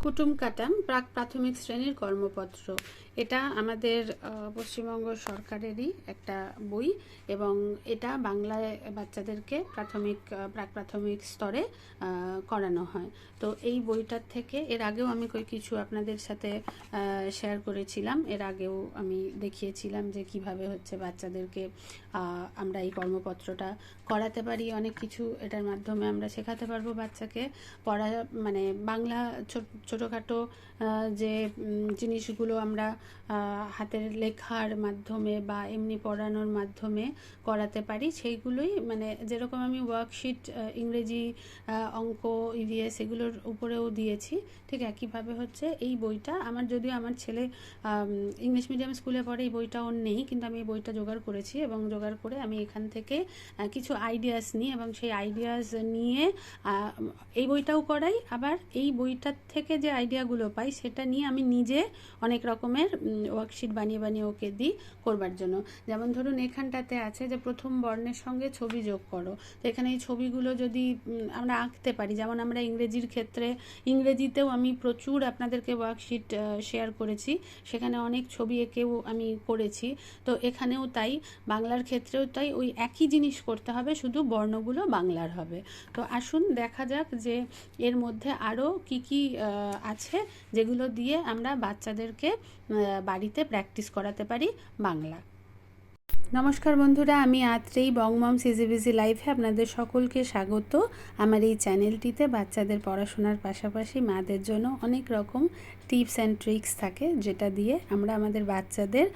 কুটুম কাটাম প্রাক প্রাথমিক শ্রেণীর কর্মপত্র। এটা আমাদের পশ্চিমবঙ্গ সরকারেরই একটা বই এবং এটা বাংলায় বাচ্চাদেরকে প্রাক প্রাথমিক স্তরে করানো হয়। তো এই বইটার থেকে এর আগেও আমি কিছু আপনাদের সাথে শেয়ার করেছিলাম। এর আগেও আমি দেখিয়েছিলাম যে কিভাবে হচ্ছে বাচ্চাদেরকে আমরা এই কর্মপত্রটা করাতে পারি। অনেক কিছু এটার মাধ্যমে আমরা শেখাতে পারবো বাচ্চাকে। পড়া মানে বাংলা ছোটোখাটো যে জিনিসগুলো আমরা হাতের লেখার মাধ্যমে বা এমনি পড়ানোর মাধ্যমে করাতে পারি, সেইগুলোই মানে যেরকম আমি ওয়ার্কশিট ইংরেজি, অঙ্ক, ইভিএস এগুলোর উপরেও দিয়েছি, ঠিক একইভাবে হচ্ছে এই বইটা যদিও আমার ছেলে ইংলিশ মিডিয়াম স্কুলে পড়ে, এই বইটা ওর নেই, কিন্তু আমি এই বইটা জোগাড় করেছি এবং জোগাড় করে আমি এখান থেকে কিছু আইডিয়াস নিই এবং সেই আইডিয়াস নিয়ে এই বইটাও করাই। আবার এই বইটার থেকে যে আইডিয়াগুলো পাই সেটা নিয়ে আমি নিজে অনেক রকমের ওয়ার্কশিট বানিয়ে ওকে দিই করবার জন্য। যেমন ধরুন এখানটাতে আছে যে প্রথম বর্ণের সঙ্গে ছবি যোগ করো। তো এখানে এই ছবিগুলো যদি আমরা আঁকতে পারি, যেমন আমরা ইংরেজির ক্ষেত্রে ইংরেজিতেও আমি প্রচুর আপনাদেরকে ওয়ার্কশিট শেয়ার করেছি, সেখানে অনেক ছবি এঁকেও আমি করেছি। তো এখানেও তাই, বাংলার ক্ষেত্রেও তাই, ওই একই জিনিস করতে হবে, শুধু বর্ণগুলো বাংলার হবে। তো আসুন দেখা যাক যে এর মধ্যে আরও কি কি আছে যেগুলো দিয়ে আমরা বাচ্চাদেরকে বাড়িতে প্র্যাকটিস করাতে পারি বাংলা। নমস্কার বন্ধুরা, আমি আত্রেই বংমম সিজিবিজি লাইফে আপনাদের সকলকে স্বাগত। আমার এই চ্যানেলটিতে বাচ্চাদের পড়াশোনার পাশাপাশি মাদের জন্য অনেক রকম টিপস অ্যান্ড ট্রিক্স থাকে, যেটা দিয়ে আমরা আমাদের বাচ্চাদের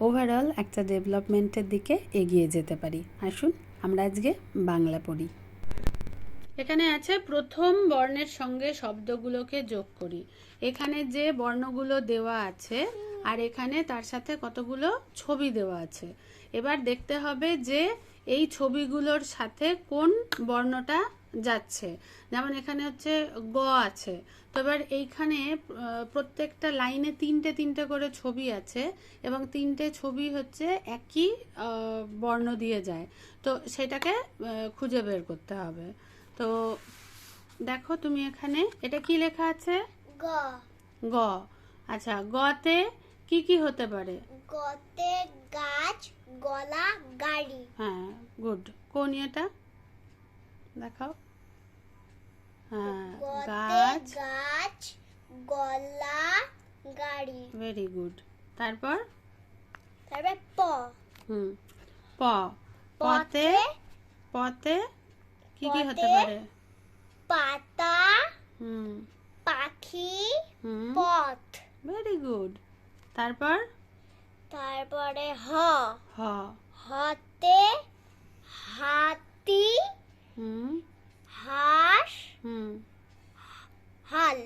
ওভারঅল একটা ডেভেলপমেন্টের দিকে এগিয়ে যেতে পারি। আসুন আমরা আজকে বাংলা পড়ি। এখানে আছে প্রথম বর্ণের সঙ্গে শব্দগুলোকে যোগ করি। এখানে যে বর্ণগুলো দেওয়া আছে আর এখানে তার সাথে কতগুলো ছবি দেওয়া আছে। এবার দেখতে হবে যে এই ছবিগুলোর সাথে কোন বর্ণটা যাচ্ছে। যেমন এখানে হচ্ছে গ আছে, তো এবার এইখানে প্রত্যেকটা লাইনে তিনটে করে ছবি আছে এবং তিনটে ছবি হচ্ছে একই বর্ণ দিয়ে যায়। তো সেটাকে খুঁজে বের করতে হবে। তো দেখো তুমি এখানে এটা কি লেখা আছে? গ। গ। আচ্ছা, গতে কি কি হতে পারে? গতে গাছ, গলা, গাড়ি। হ্যাঁ, গুড। কোন এটা দেখাও। হ্যাঁ, গাছ, গলা, গাড়ি। Very good. তারপর প। প। পতে পতে কি কি হতে পারে? পাতা, পাখি, পথ। Very good. তারপরে হ। হতে হাতি, হাঁস, হাল।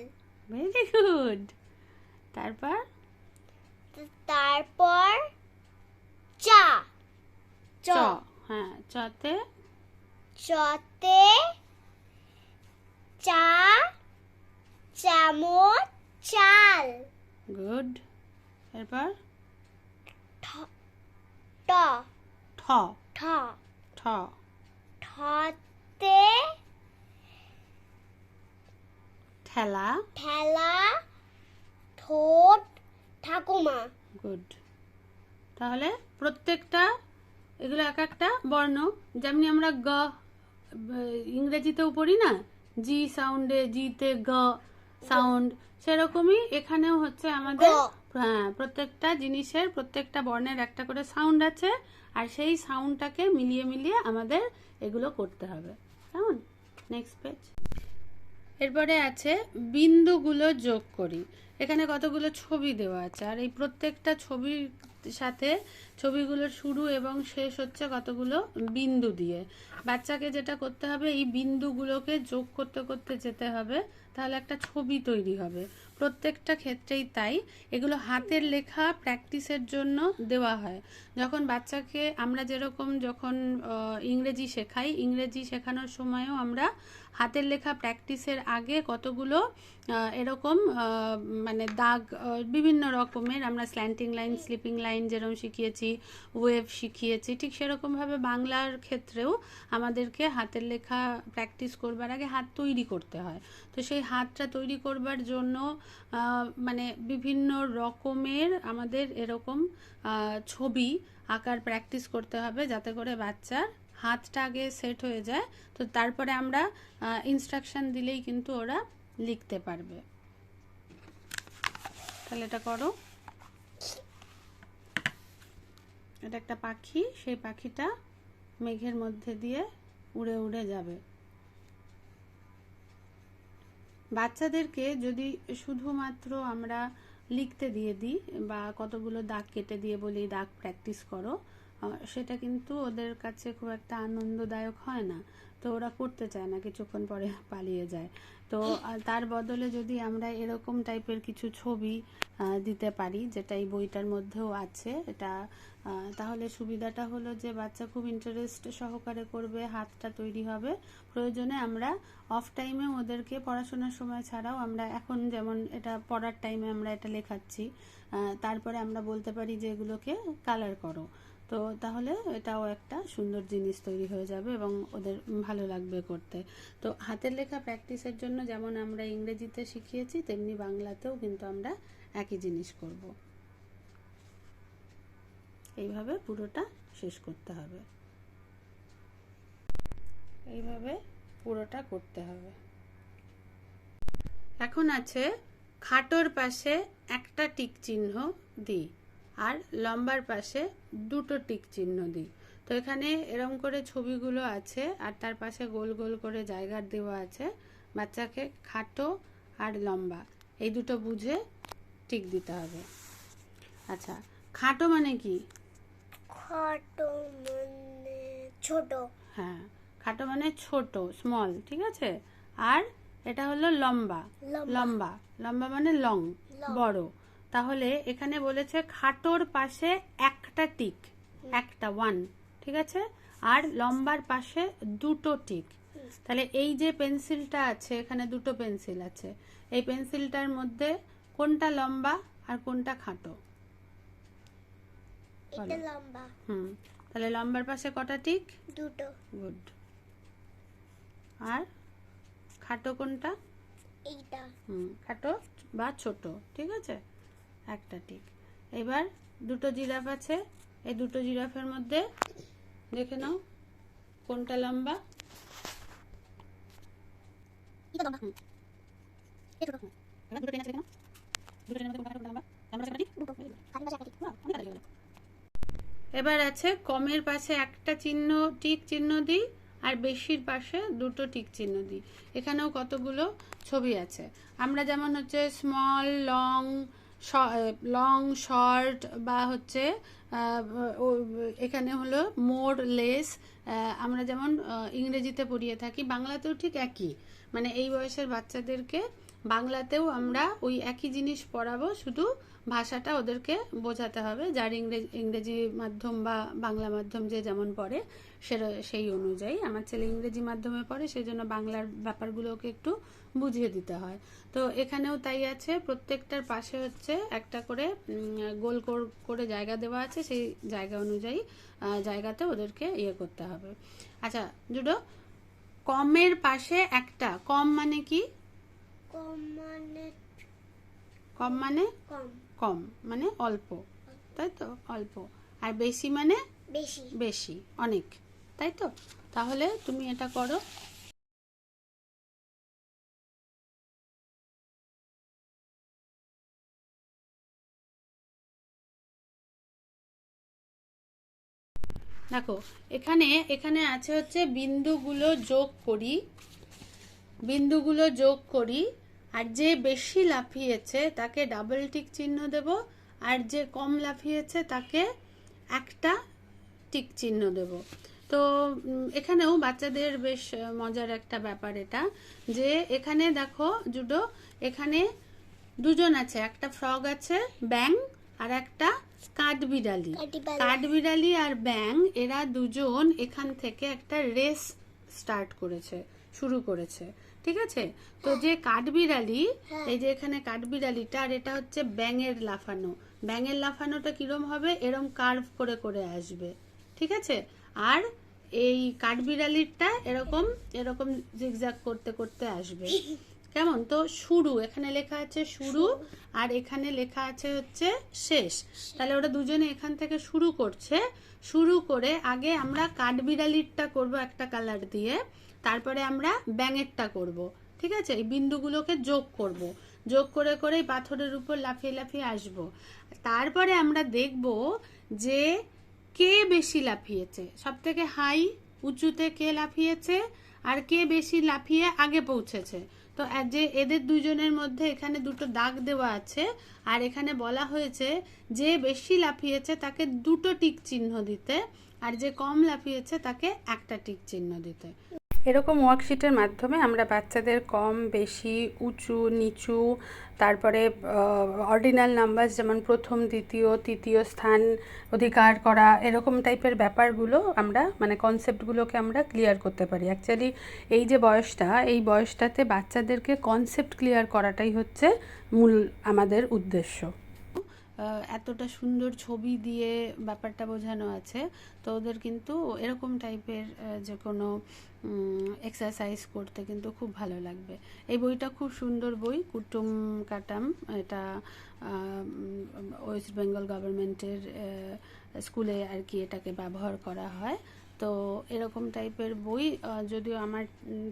Very good. তারপর চা। চ। হ্যাঁ, চতে চা, চামচ, চাল। গুড। এরপর ঠ। ঠতে ঠেলা, ঠোঁট, ঠাকুমা। গুড। তাহলে প্রত্যেকটা এগুলো এক একটা বর্ণ, যেমনি আমরা গ ইংরেজিতেও পড়ি না, জি সাউন্ডে, জিতে গ সাউন্ড, সেরকমই এখানেও হচ্ছে আমাদের প্রত্যেকটা জিনিসের প্রত্যেকটা বর্ণের একটা করে সাউন্ড আছে, আর সেই সাউন্ডটাকে মিলিয়ে আমাদের এগুলো করতে হবে। কেমন? Next page. এরপরে আছে বিন্দুগুলো যোগ করি। এখানে কতগুলো ছবি দেওয়া আছে আর এই প্রত্যেকটা ছবির সাথে ছবিগুলোর শুরু এবং শেষ হচ্ছে কতগুলো বিন্দু দিয়ে। বাচ্চাকে যেটা করতে হবে, এই বিন্দুগুলোকে যোগ করতে যেতে হবে, তাহলে একটা ছবি তৈরি হবে। প্রত্যেকটা ক্ষেত্রেই তাই। এগুলো হাতের লেখা প্র্যাকটিসের জন্য দেওয়া হয়। যখন বাচ্চাকে আমরা যেরকম যখন ইংরেজি শেখাই, ইংরেজি শেখানোর সময়ও আমরা হাতের লেখা প্র্যাকটিসের আগে কতগুলো এরকম মানে দাগ বিভিন্ন রকমের আমরা স্ল্যান্টিং লাইন, স্লিপিং লাইন যেরকম শিখিয়েছি, ওয়েভ শিখিয়েছি, ঠিক সেরকমভাবে বাংলার ক্ষেত্রেও আমাদেরকে হাতের লেখা প্র্যাকটিস করবার আগে হাত তৈরি করতে হয়। তো সেই হাতটা তৈরি করবার জন্য মানে বিভিন্ন রকমের আমাদের এরকম ছবি আঁকার প্র্যাকটিস করতে হবে, যাতে করে বাচ্চার হাতটা আগে সেট হয়ে যায়। তো তারপরে আমরা ইনস্ট্রাকশন দিলেই কিন্তু ওরা লিখতে পারবে। তাহলে এটা করো। এটা একটা পাখি, সেই পাখিটা মেঘের মধ্যে দিয়ে উড়ে উড়ে যাবে। বাচ্চাদেরকে যদি শুধুমাত্র আমরা লিখতে দিয়ে দিই বা কতগুলো দাগ কেটে দিয়ে বলি দাগ প্র্যাকটিস করো, সেটা কিন্তু ওদের কাছে খুব একটা আনন্দদায়ক হয় না। তো ওরা করতে চায় না, কিছুক্ষণ পরে পালিয়ে যায়। তো তার বদলে যদি আমরা এরকম টাইপের কিছু ছবি দিতে পারি, যেটা এই বইটার মধ্যেও আছে, এটা তাহলে সুবিধাটা হলো যে বাচ্চা খুব ইন্টারেস্ট সহকারে করবে, হাতটা তৈরি হবে। প্রয়োজনে আমরা অফ টাইমে ওদেরকে পড়াশোনার সময় ছাড়াও আমরা এখন যেমন এটা পড়ার টাইমে আমরা এটা লেখাচ্ছি, তারপরে আমরা বলতে পারি যে এগুলোকে কালার করো। তো তাহলে এটাও একটা সুন্দর জিনিস তৈরি হয়ে যাবে এবং ওদের ভালো লাগবে করতে। তো হাতের লেখা প্র্যাকটিসের জন্য যেমন আমরা ইংরেজিতে শিখিয়েছি, তেমনি বাংলাতেও কিন্তু আমরা একই জিনিস করব। এইভাবে পুরোটা শেষ করতে হবে, এইভাবে পুরোটা করতে হবে। এখন আছে খাটোর পাশে একটা টিক চিহ্ন দিই আর লম্বার পাশে দুটো টিক চিহ্ন দিই। তো এখানে এরকম করে ছবিগুলো আছে আর তার পাশে গোল গোল করে জায়গা দেওয়া আছে। বাচ্চাকে খাটো আর লম্বা এই দুটো বুঝে টিক দিতে হবে। আচ্ছা, খাটো মানে কি? খাটো মানে ছোট। হ্যাঁ, খাটো মানে ছোট, স্মল, ঠিক আছে। আর এটা হলো লম্বা, লম্বা, লম্বা মানে লং, বড়। তাহলে এখানে বলেছে খাটোর পাশে একটা টিক, একটা ওয়ান, ঠিক আছে, আর লম্বার পাশে দুটো টিক। তাহলে এই যে পেন্সিলটা আছে, এখানে দুটো পেন্সিল আছে, এই পেন্সিলটার মধ্যে কোনটা লম্বা আর কোনটা খাটো? এটা লম্বা। তাহলে লম্বার পাশে কটা টিক? দুটো। গুড। আর খাটো কোনটা? এইটা। খাটো বা ছোট, ঠিক আছে, একটা টিক। এবার দুটো জিরাফ আছে, এই দুটো জিরাফের মধ্যে দেখে নাও কোনটা লম্বা? এটা লম্বা। এটা ছোট। এবার দুটো ট্রেন আছে, দেখে নাও দুটো ট্রেনের মধ্যে কোনটা লম্বা? লম্বার পাশে একটা টিক, দুটো। খাটোর পাশে একটা টিক। অনেক কাজ হয়ে গেল। এবার আছে কমের পাশে একটা চিহ্ন, টিক চিহ্ন দিই, আর বেশির পাশে দুটো টিক চিহ্ন দিই। এখানেও কতগুলো ছবি আছে। আমরা যেমন হচ্ছে স্মল, লং, লং, শর্ট, বা হচ্ছে এখানে হলো মোর, লেস, আমরা যেমন ইংরেজিতে পড়িয়ে থাকি, বাংলাতেও ঠিক একই। মানে এই বয়সের বাচ্চাদেরকে বাংলাতেও আমরা ওই একই জিনিস পড়াবো, শুধু ভাষাটা ওদেরকে বোঝাতে হবে। যার ইংরেজি মাধ্যম বা বাংলা মাধ্যম যে যেমন পড়ে সেই অনুযায়ী। আমার ছেলে ইংরেজি মাধ্যমে পড়ে, সেই জন্য বাংলার ব্যাপারগুলোকে একটু বুঝিয়ে দিতে হয়। তো এখানেও তাই আছে, প্রত্যেকটার পাশে হচ্ছে একটা করে গোল করে জায়গা দেওয়া আছে, সেই জায়গা অনুযায়ী জায়গাতে ওদেরকে ইয়ে করতে হবে। আচ্ছা জুডো, কমের পাশে একটা, কম মানে কি? কম মানে কম মানে কম। কম মানে অল্প, তাই তো, অল্প। আর বেশি মানে বেশি, বেশি, অনেক, তাই তো। তাহলে তুমি এটা করো। দেখো এখানে এখানে আছে হচ্ছে বিন্দুগুলো যোগ করি, বিন্দুগুলো যোগ করি, আর যে বেশি লাফিয়েছে তাকে ডাবল টিক চিহ্ন দেব, আর যে কম লাফিয়েছে তাকে একটা টিক চিহ্ন দেব। তো এখানেও বাচ্চাদের বেশ মজার একটা ব্যাপার এটা, যে এখানে দেখো জুডো, এখানে দুজন আছে, একটা ফ্রগ আছে, ব্যাং, আর একটা কাঠবিড়ালি। কাঠবিড়ালি আর ব্যাং এরা দুজন এখান থেকে একটা রেস স্টার্ট করেছে। শুরু করেছে, ঠিক আছে? তো যে কাঠবিড়ালি, এই যে এখানে কাঠবিড়ালিটা, আর এটা হচ্ছে ব্যাঙের লাফানো। ব্যাঙের লাফানোটা কিরম হবে, এরম কার্ভ করে করে আসবে, ঠিক আছে? আর এই কাঠবিড়ালিরটা এরকম এরকম জিগজ্যাগ করতে করতে আসবে, কেমন? তো শুরু, এখানে লেখা আছে শুরু, আর এখানে লেখা আছে হচ্ছে শেষ। তাহলে ওরা দুজনে এখান থেকে শুরু করছে। শুরু করে আগে আমরা কাঠবিড়ালিরটা করব একটা কালার দিয়ে, তারপরে আমরা ব্যাঙেরটা করব, ঠিক আছে? এই বিন্দুগুলোকে যোগ করব, যোগ করে করে পাথরের উপর লাফিয়ে লাফিয়ে আসব। তারপরে আমরা দেখব যে কে বেশি লাফিয়েছে, সব থেকে হাই উঁচুতে কে লাফিয়েছে, আর কে বেশি লাফিয়ে আগে পৌঁছেছে। তো যে এদের দুজনের মধ্যে এখানে দুটো দাগ দেওয়া আছে, আর এখানে বলা হয়েছে যে বেশি লাফিয়েছে তাকে দুটো টিক চিহ্ন দিতে, আর যে কম লাফিয়েছে তাকে একটা টিক চিহ্ন দিতে। এরকম ওয়ার্কশিটের মাধ্যমে আমরা বাচ্চাদের কম বেশি, উঁচু নিচু, তারপরে অর্ডিনাল নাম্বার যেমন প্রথম দ্বিতীয় তৃতীয় স্থান অধিকার করা, এরকম টাইপের ব্যাপারগুলো আমরা মানে কনসেপ্টগুলোকে আমরা ক্লিয়ার করতে পারি। অ্যাকচুয়ালি এই যে বয়সটা, এই বয়সটাতে বাচ্চাদেরকে কনসেপ্ট ক্লিয়ার করাটাই হচ্ছে মূল আমাদের উদ্দেশ্য। এতটা সুন্দর ছবি দিয়ে ব্যাপারটা বোঝানো আছে, তো ওদের কিন্তু এরকম টাইপের যে কোনো এক্সারসাইজ করতে কিন্তু খুব ভালো লাগবে। এই বইটা খুব সুন্দর বই, কুটুম কাটাম। এটা ওয়েস্ট বেঙ্গল গভর্নমেন্টের স্কুলে আর কি এটাকে ব্যবহার করা হয়। তো এরকম টাইপের বই, যদিও আমার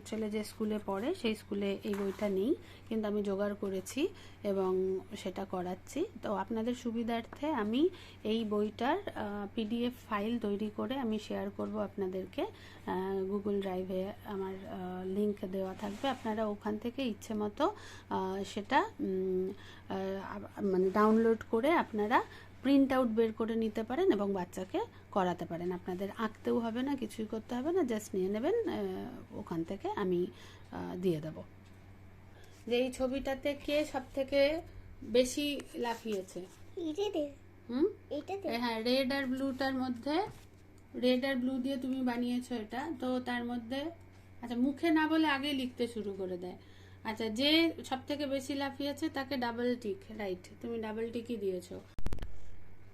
ছেলে যে স্কুলে পড়ে সেই স্কুলে এই বইটা নেই, কিন্তু আমি জোগাড় করেছি এবং সেটা করাচ্ছি। তো আপনাদের সুবিধার্থে আমি এই বইটার পিডিএফ ফাইল তৈরি করে আমি শেয়ার করব আপনাদেরকে। গুগল ড্রাইভে আমার লিংক দেওয়া থাকবে, আপনারা ওখান থেকে ইচ্ছে মতো সেটা মানে ডাউনলোড করে আপনারা প্রিন্ট আউট বের করে নিতে পারেন এবং বাচ্চাকে করাতে পারেন। আপনাদের আঁকতেও হবে না, কিছুই করতে হবে না, জাস্ট নিয়ে নেবেন, ওখান থেকে আমি দিয়ে দেব। যে এই ছবিটাতে কে সব থেকে বেশি লাফিয়েছে? হ্যাঁ, রেড আর ব্লুটার মধ্যে, রেড আর ব্লু দিয়ে তুমি বানিয়েছো এটা, তো তার মধ্যে আচ্ছা মুখে না বলে আগে লিখতে শুরু করে দেয়। আচ্ছা, যে সব থেকে বেশি লাফিয়েছে তাকে ডাবল টিক, রাইট, তুমি ডাবল টিকই দিয়েছো।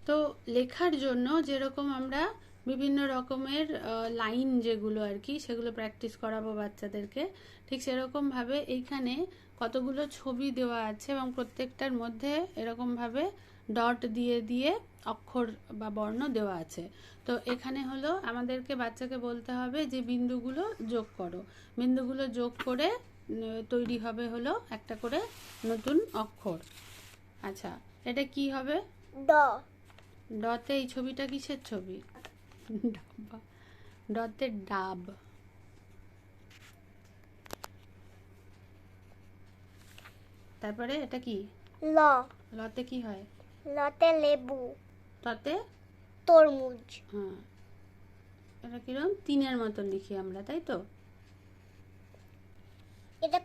তো লেখার জন্য যেরকম আমরা বিভিন্ন রকমের লাইন যেগুলো আর কি সেগুলো প্র্যাকটিস করাবো বাচ্চাদেরকে, ঠিক সেরকমভাবে এইখানে কতগুলো ছবি দেওয়া আছে এবং প্রত্যেকটার মধ্যে এরকমভাবে ডট দিয়ে দিয়ে অক্ষর বা বর্ণ দেওয়া আছে। তো এখানে হলো আমাদেরকে বাচ্চাকে বলতে হবে যে বিন্দুগুলো যোগ করো, বিন্দুগুলো যোগ করে তৈরি হবে হলো একটা করে নতুন অক্ষর। আচ্ছা, এটা কি হবে? ডতে এই ছবিটা কিসের ছবি? ডতে ডাব। তারপরে এটা কি? লতে কি হয়? লতে লেবু। ততে তরমুজ। হ্যাঁ, এটা কিরকম তিনের মতন লিখি আমরা, তাই তো? এটা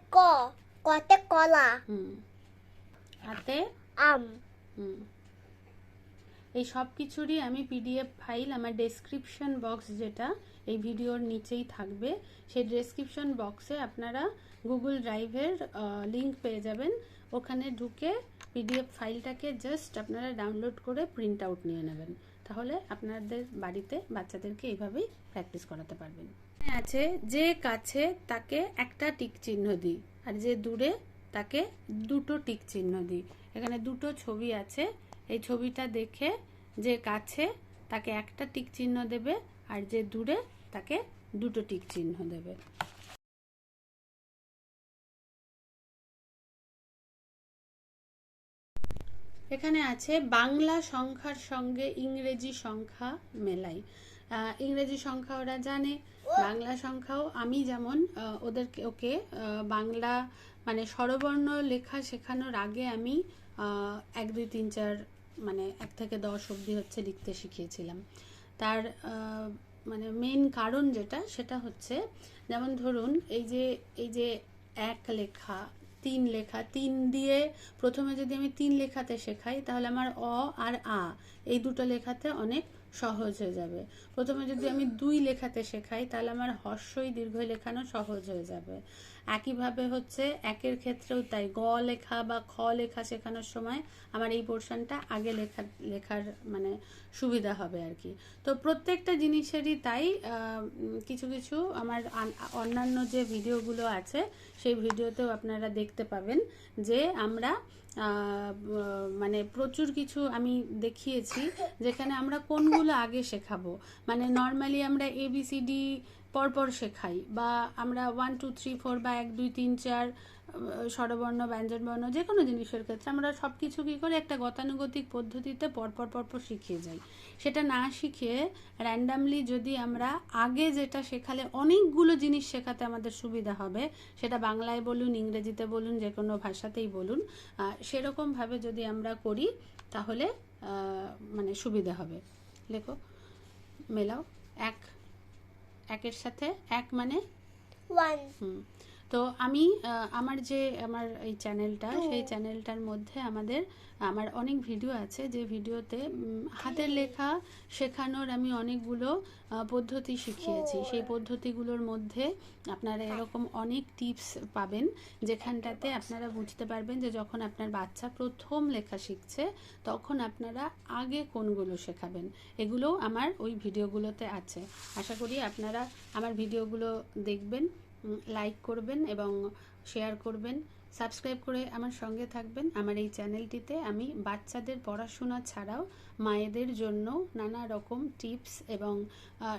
কতে কলা। হাতে আম। এই সব কিছুরই আমি পিডিএফ ফাইল আমার ডেসক্রিপশন বক্স, যেটা এই ভিডিওর নিচেই থাকবে, সেই ডেসক্রিপশন বক্সে আপনারা গুগল ড্রাইভের লিংক পেয়ে যাবেন। ওখানে ঢুকে পিডিএফ ফাইলটাকে জাস্ট আপনারা ডাউনলোড করে প্রিন্ট আউট নিয়ে নেবেন, তাহলে আপনাদের বাড়িতে বাচ্চাদেরকে এইভাবেই প্র্যাকটিস করাতে পারবেন। আছে যে কাছে তাকে একটা টিক চিহ্ন দিই, আর যে দূরে তাকে দুটো টিক চিহ্ন দিই। এখানে দুটো ছবি আছে, এই ছবিটা দেখে যে কাছে তাকে একটা টিক চিহ্ন দেবে, আর যে দূরে তাকে দুটো টিক চিহ্ন দেবে। এখানে আছে বাংলা সংখ্যার সঙ্গে ইংরেজি সংখ্যা মেলাই। ইংরেজি সংখ্যা ওরা জানে, বাংলা সংখ্যাও আমি যেমন ওকে বাংলা মানে স্বরবর্ণ লেখা শেখানোর আগে আমি 1 2 3 4 মানে 1 থেকে 10 অবধি হচ্ছে লিখতে শিখিয়েছিলাম। তার মানে মেন কারণ যেটা, সেটা হচ্ছে যেমন ধরুন এই যে 1 লেখা 3 লেখা, 3 দিয়ে প্রথমে যদি আমি 3 লেখাতে শেখাই তাহলে আমার অ আর আ এই দুটো লেখাতে অনেক সহজ হয়ে যাবে। প্রথমে যদি আমি 2 লেখাতে শেখাই তাহলে আমার হর্ষই দীর্ঘই লেখানো সহজ হয়ে যাবে। একইভাবে হচ্ছে একের ক্ষেত্রেও তাই, গ লেখা বা খ লেখা শেখানোর সময় আমার এই পোর্শনটা আগে লেখার মানে সুবিধা হবে আর কি। তো প্রত্যেকটা জিনিসেরই তাই। কিছু কিছু আমার অন্যান্য যে ভিডিওগুলো আছে সেই ভিডিওতেও আপনারা দেখতে পাবেন যে আমরা মানে প্রচুর কিছু আমি দেখিয়েছি যেখানে আমরা কোনগুলো আগে শেখাবো। মানে নর্মালি আমরা ABCD পরপর শেখাই, বা আমরা 1 2 3 4 বা 1 2 3 4 স্বরবর্ণ ব্যঞ্জনবর্ণ যে কোনো জিনিসের ক্ষেত্রে আমরা সব কিছু কী করে একটা গতানুগতিক পদ্ধতিতে পরপর শিখিয়ে যাই। সেটা না শিখিয়ে র্যান্ডামলি যদি আমরা আগে যেটা শেখালে অনেকগুলো জিনিস শেখাতে আমাদের সুবিধা হবে, সেটা বাংলায় বলুন, ইংরেজিতে বলুন, যে কোনো ভাষাতেই বলুন, সেরকমভাবে যদি আমরা করি তাহলে মানে সুবিধা হবে। লেখো, মেলাও, একের সাথে এক মানে 1 তো আমি আমার এই চ্যানেলটা, সেই চ্যানেলটার মধ্যে আমার অনেক ভিডিও আছে, যে ভিডিওতে হাতের লেখা শেখানোর আমি অনেকগুলো পদ্ধতি শিখিয়েছি। সেই পদ্ধতিগুলোর মধ্যে আপনারা এরকম অনেক টিপস পাবেন, যেখানটাতে আপনারা বুঝতে পারবেন যে যখন আপনার বাচ্চা প্রথম লেখা শিখছে তখন আপনারা আগে কোনগুলো শেখাবেন। এগুলো আমার ওই ভিডিওগুলোতে আছে। আশা করি আপনারা আমার ভিডিওগুলো দেখবেন, লাইক করবেন এবং শেয়ার করবেন, সাবস্ক্রাইব করে আমার সঙ্গে থাকবেন। আমার এই চ্যানেলটিতে আমি বাচ্চাদের পড়াশোনা ছাড়াও মায়েদের জন্য নানা রকম টিপস এবং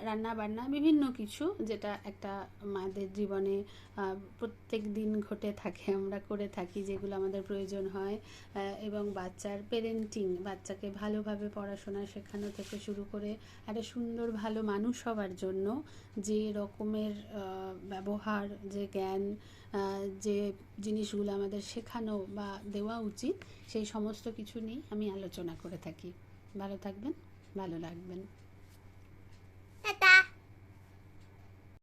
রান্না বান্না বিভিন্ন কিছু, যেটা একটা মায়েদের জীবনে প্রত্যেক দিন ঘটে থাকে, আমরা করে থাকি, যেগুলো আমাদের প্রয়োজন হয়, এবং বাচ্চার পেরেন্টিং, বাচ্চাকে ভালোভাবে পড়াশোনা শেখানো থেকে শুরু করে একটা সুন্দর ভালো মানুষ হওয়ার জন্য যে রকমের ব্যবহার, যে জ্ঞান, যে জিনিসগুলো আমাদের শেখানো বা দেওয়া উচিত, সেই সমস্ত কিছু নিয়ে আমি আলোচনা করে থাকি। ভালো থাকবেন, ভালো লাগবেন।